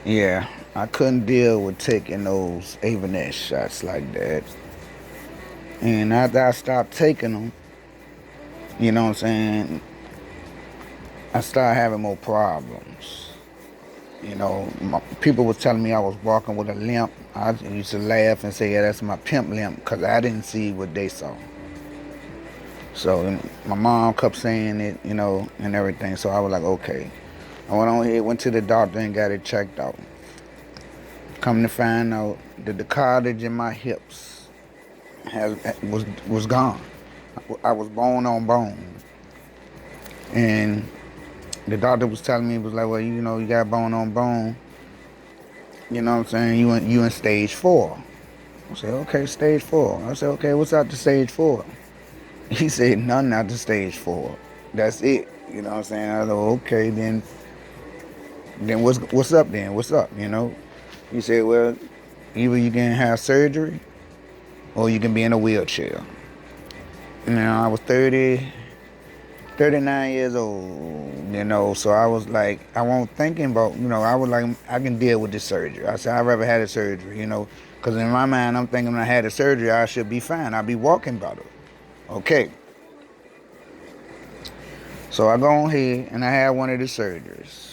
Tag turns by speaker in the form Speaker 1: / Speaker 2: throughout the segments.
Speaker 1: Yeah, I couldn't deal with taking those Avonex shots like that. And after I stopped taking them, you know what I'm saying, I started having more problems. People was telling me I was walking with a limp. I used to laugh and say, yeah, that's my pimp limp, because I didn't see what they saw. So my mom kept saying it, and everything. So I was like, okay. I went on here, went to the doctor and got it checked out. Come to find out that the cartilage in my hips was gone. I was bone on bone, and the doctor was telling me, it was like, well, you got bone on bone. You know what I'm saying? You in stage 4. I said, okay, stage 4. I said, okay, what's after stage 4? He said, nothing after stage 4. That's it. You know what I'm saying? I said, okay, then what's up then? What's up? He said, well, either you can have surgery or you can be in a wheelchair. Now I was 39 years old, so I was like, I wasn't thinking about, I was like, I can deal with this surgery. I said, I'd rather had a surgery, because in my mind, I'm thinking when I had a surgery, I should be fine. I'll be walking better. Okay. So I go on here and I had one of the surgeries.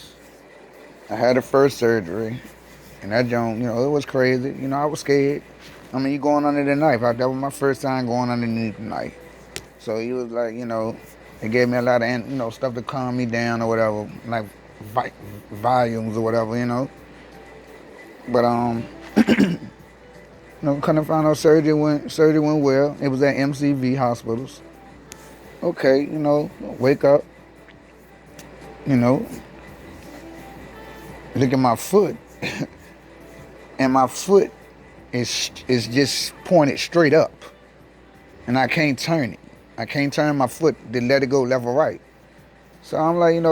Speaker 1: I had the first surgery, and that joint, it was crazy. I was scared. I mean, you going under the knife. That was my first time going underneath the knife. So he was like, it gave me a lot of, stuff to calm me down or whatever, like volumes or whatever. But couldn't find out surgery went well. It was at MCV hospitals. Okay, wake up, you know, look at my foot, and my foot is just pointed straight up, and I can't turn it. I can't turn my foot to let it go left or right. So I'm like,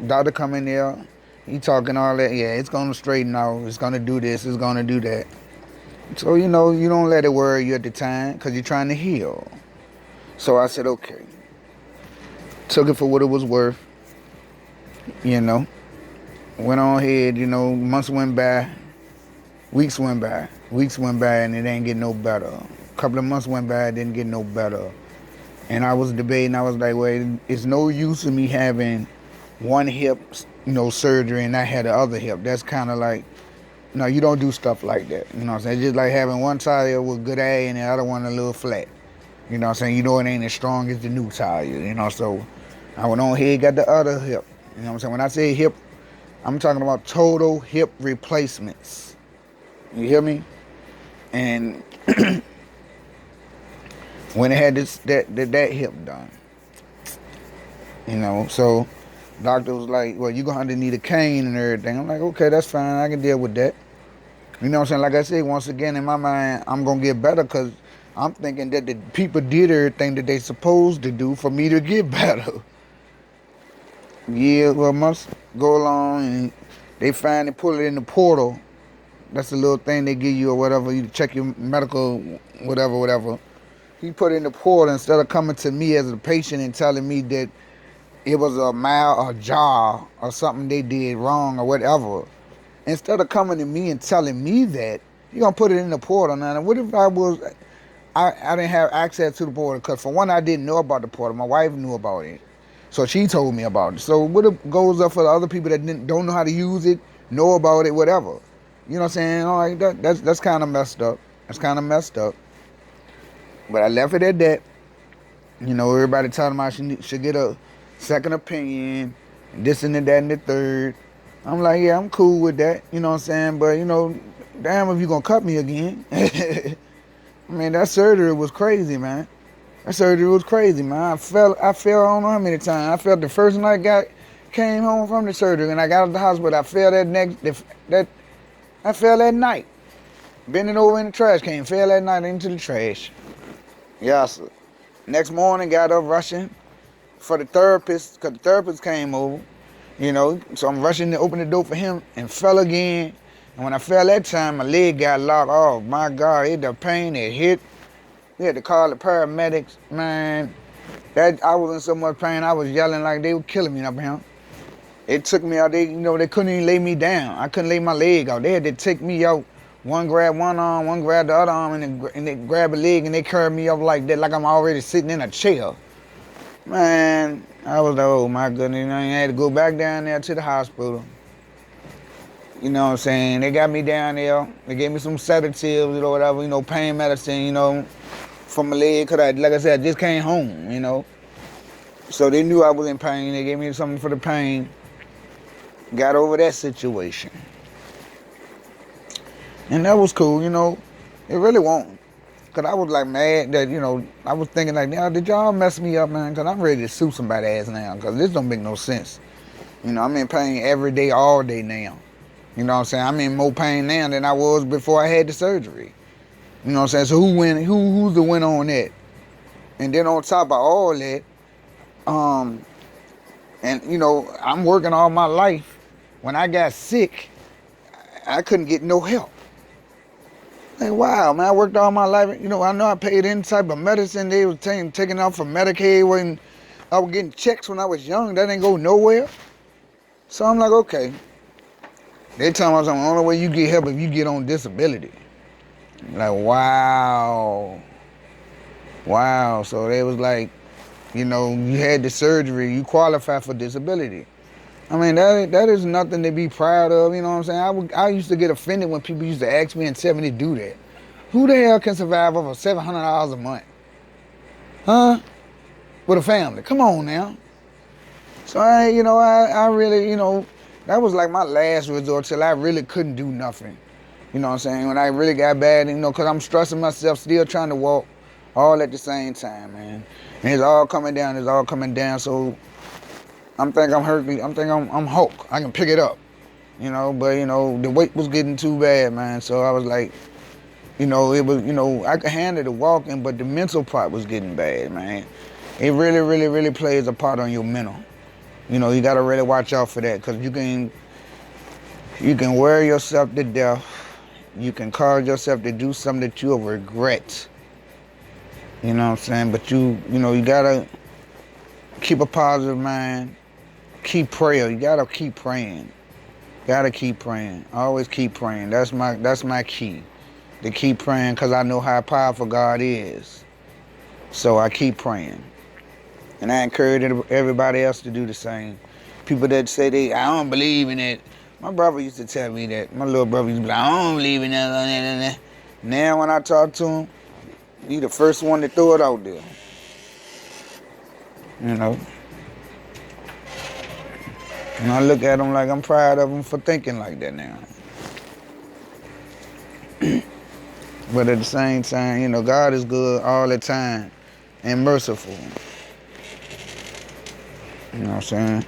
Speaker 1: doctor come in there, he talking all that. Yeah, it's gonna straighten out. It's gonna do this. It's gonna do that. So you don't let it worry you at the time because you're trying to heal. So I said, okay. Took it for what it was worth. You know, went on ahead. Months went by, weeks went by, and it ain't get no better. A couple of months went by, it didn't get no better. And I was debating. I was like, well, it's no use in me having one hip, surgery, and I had the other hip. That's kind of like, no, you don't do stuff like that. You know what I'm saying? It's just like having one tire with good A and the other one a little flat. You know what I'm saying? It ain't as strong as the new tire, so I went on here, got the other hip. You know what I'm saying? When I say hip, I'm talking about total hip replacements. You hear me? And when it had that hip done, so doctor was like, well, you're going to need a cane and everything. I'm like, okay, that's fine. I can deal with that. You know what I'm saying? Like I said, once again, in my mind, I'm going to get better because I'm thinking that the people did everything that they supposed to do for me to get better. Yeah, well, months go along and they finally pull it in the portal. That's a little thing they give you or whatever. You check your medical, whatever. He put it in the portal instead of coming to me as a patient and telling me that it was a jaw or something they did wrong or whatever. Instead of coming to me and telling me that, you're going to put it in the portal. Now, what if I didn't have access to the portal? Because for one, I didn't know about the portal. My wife knew about it. So she told me about it. So what if goes up for the other people that don't know how to use it, know about it, whatever. You know what I'm saying? All right, that's kind of messed up. That's kind of messed up. But I left it at that. Everybody telling me I should get a second opinion, this and that and the third. I'm like, yeah, I'm cool with that. You know what I'm saying? But, damn if you going to cut me again. I mean, that surgery was crazy, man. That surgery was crazy, man. I fell, I don't know how many times. I felt the first night I came home from the surgery and I got out of the hospital. I fell that night. Bending over in the trash can, fell that night into the trash. Yes, sir. Next morning, got up rushing for the therapist, because the therapist came over, so I'm rushing to open the door for him and fell again. And when I fell that time, my leg got locked. Oh, my God, the pain, it hit. We had to call the paramedics, man. I was in so much pain, I was yelling like they were killing me up here. It took me out. They couldn't even lay me down. I couldn't lay my leg out. They had to take me out. One grab one arm, one grab the other arm, and they grab a leg and they carry me up like that, like I'm already sitting in a chair. Man, I was like, oh my goodness, you know, I had to go back down there to the hospital. You know what I'm saying? They got me down there. They gave me some sedatives, whatever, pain medicine, for my leg. Cause like I said, I just came home, So they knew I was in pain. They gave me something for the pain. Got over that situation. And that was cool, It really won't. Cause I was like mad that, I was thinking like, now did y'all mess me up, man? Cause I'm ready to sue somebody's ass now. Cause this don't make no sense. I'm in pain every day, all day now. You know what I'm saying? I'm in more pain now than I was before I had the surgery. You know what I'm saying? So who's the winner on that? And then on top of all that, I'm working all my life. When I got sick, I couldn't get no help. Like, wow, man, I worked all my life. I know I paid any type of medicine they was taking out for Medicaid when I was getting checks when I was young. That didn't go nowhere. So I'm like, okay. They tell me the only way you get help if you get on disability. Like, wow. So they was like, you had the surgery, you qualify for disability. I mean, that is nothing to be proud of, you know what I'm saying? I used to get offended when people used to ask me and tell me to do that. Who the hell can survive over $700 a month? Huh? With a family. Come on now. So, I really, that was like my last resort till I really couldn't do nothing. You know what I'm saying? When I really got bad, because I'm stressing myself, still trying to walk, all at the same time, man. And it's all coming down, so I'm thinking I'm hurting. I'm thinking I'm Hulk. I can pick it up, but the weight was getting too bad, man. So I was like, it was, I could handle the walking, but the mental part was getting bad, man. It really, really, really plays a part on your mental. You gotta really watch out for that, because you can wear yourself to death. You can cause yourself to do something that you'll regret. You know what I'm saying? But you gotta keep a positive mind. Keep praying. You gotta keep praying. Always keep praying. That's my key. To keep praying, because I know how powerful God is. So I keep praying. And I encourage everybody else to do the same. People that say I don't believe in it. My brother used to tell me that. My little brother used to be like, I don't believe in that. Now when I talk to him, he the first one to throw it out there. And I look at him like I'm proud of him for thinking like that now. But at the same time, God is good all the time and merciful. You know what I'm saying?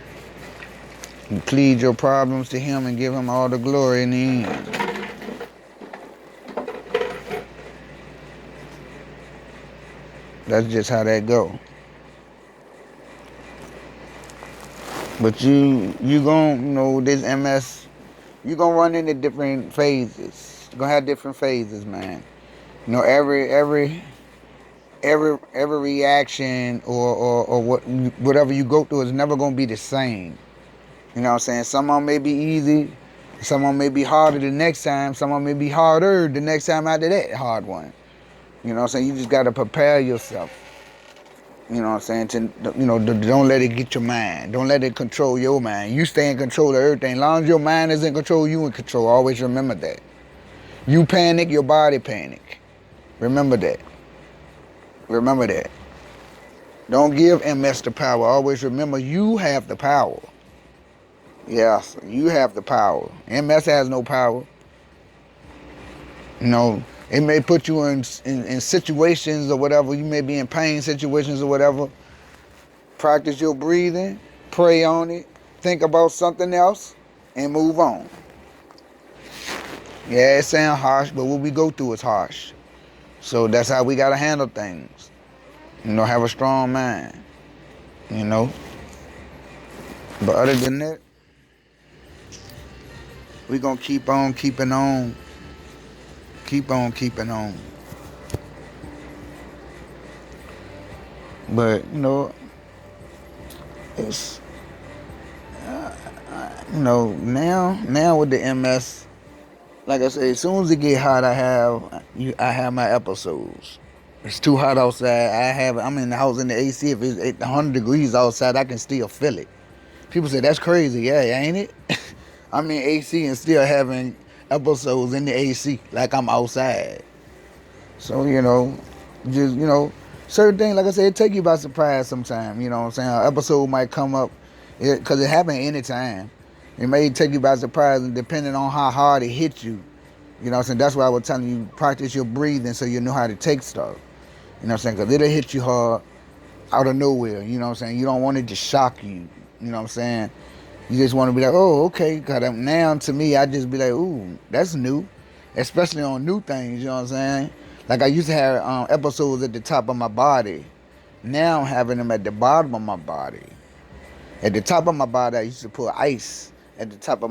Speaker 1: You plead your problems to him and give him all the glory in the end. That's just how that go. But you gonna, this MS, you gonna run into different phases. You're gonna have different phases, man. Every reaction or whatever you go through is never gonna be the same. You know what I'm saying? Some of them may be easy, some of them may be harder the next time, some of them may be harder the next time after that hard one. You know what I'm saying? You just gotta prepare yourself. You know what I'm saying? Don't let it get your mind. Don't let it control your mind. You stay in control of everything. As long as your mind is in control, you in control. Always remember that. You panic, your body panic. Remember that. Don't give MS the power. Always remember you have the power. Yes, you have the power. MS has no power. It may put you in situations or whatever. You may be in pain situations or whatever. Practice your breathing. Pray on it. Think about something else and move on. Yeah, it sounds harsh, but what we go through is harsh. So that's how we got to handle things. Have a strong mind. But other than that, we going to keep on keeping on. Keep on keeping on. But, it's, now with the MS, like I say, as soon as it get hot, I have my episodes. It's too hot outside. I'm in the house in the AC. If it's 100 degrees outside, I can still feel it. People say that's crazy. Yeah, ain't it? I'm in AC and still having episodes in the AC like I'm outside. So just certain things, like I said, it take you by surprise sometimes. You know what I'm saying? An episode might come up because it happen anytime. It may take you by surprise, and depending on how hard it hits you, you know what I'm saying? That's why I was telling you, practice your breathing so you know how to take stuff. You know what I'm saying? Because it'll hit you hard out of nowhere. You know what I'm saying? You don't want it to shock you. You know what I'm saying? You just want to be like, oh, okay. Because now to me, I just be like, ooh, that's new. Especially on new things, you know what I'm saying? Like I used to have episodes at the top of my body. Now I'm having them at the bottom of my body. At the top of my body, I used to put ice at the top of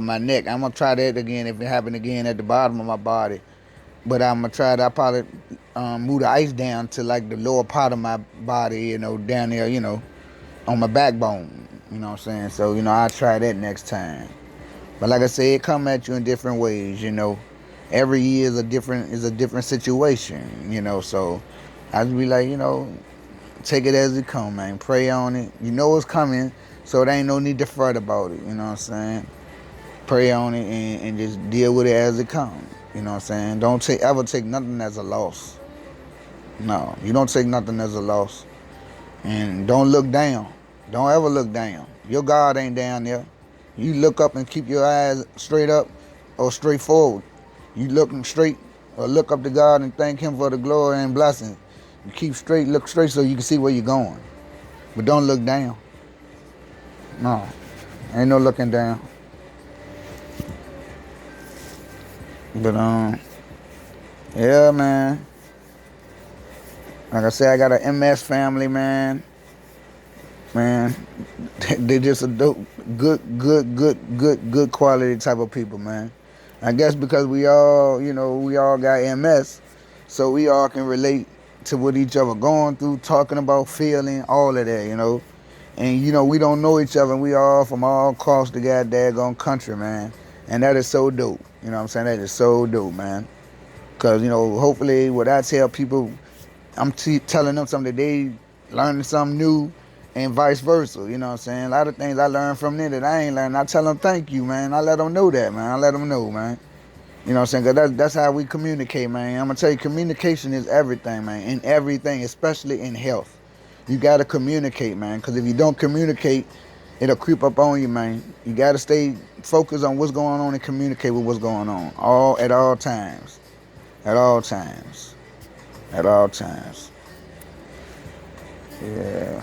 Speaker 1: my neck. I'm gonna try that again if it happen again at the bottom of my body. But I'm gonna try to. I probably move the ice down to like the lower part of my body, down there, on my backbone. You know what I'm saying? So I'll try that next time. But like I said, it come at you in different ways. Every year is a different situation. So I just be like, take it as it come, man. Pray on it. You know it's coming, so there ain't no need to fret about it. You know what I'm saying? Pray on it and just deal with it as it comes. You know what I'm saying? Don't ever take nothing as a loss. No, you don't take nothing as a loss. And don't look down. Don't ever look down. Your God ain't down there. You look up and keep your eyes straight up or straight forward. You looking straight or look up to God and thank Him for the glory and blessing. You keep straight, look straight so you can see where you're going. But don't look down. No, ain't no looking down. But yeah, man. Like I said, I got an MS family, man. Man, they just a dope, good quality type of people, man. I guess because we all got MS, so we all can relate to what each other going through, talking about, feeling, all of that. And we don't know each other, and we all from all across the goddamn country, man. And that is so dope. You know what I'm saying? That is so dope, man. Because hopefully, what I tell people, I'm telling them something that they learning something new, and vice versa. You know what I'm saying? A lot of things I learned from them that I ain't learned. I tell them thank you, man. I let them know that, man. I let them know, man. You know what I'm saying? Because that's how we communicate, man. I'm going to tell you, communication is everything, man. In everything, especially in health. You got to communicate, man. Because if you don't communicate, it'll creep up on you, man. You got to stay focused on what's going on and communicate with what's going on. At all times. At all times. At all times. Yeah.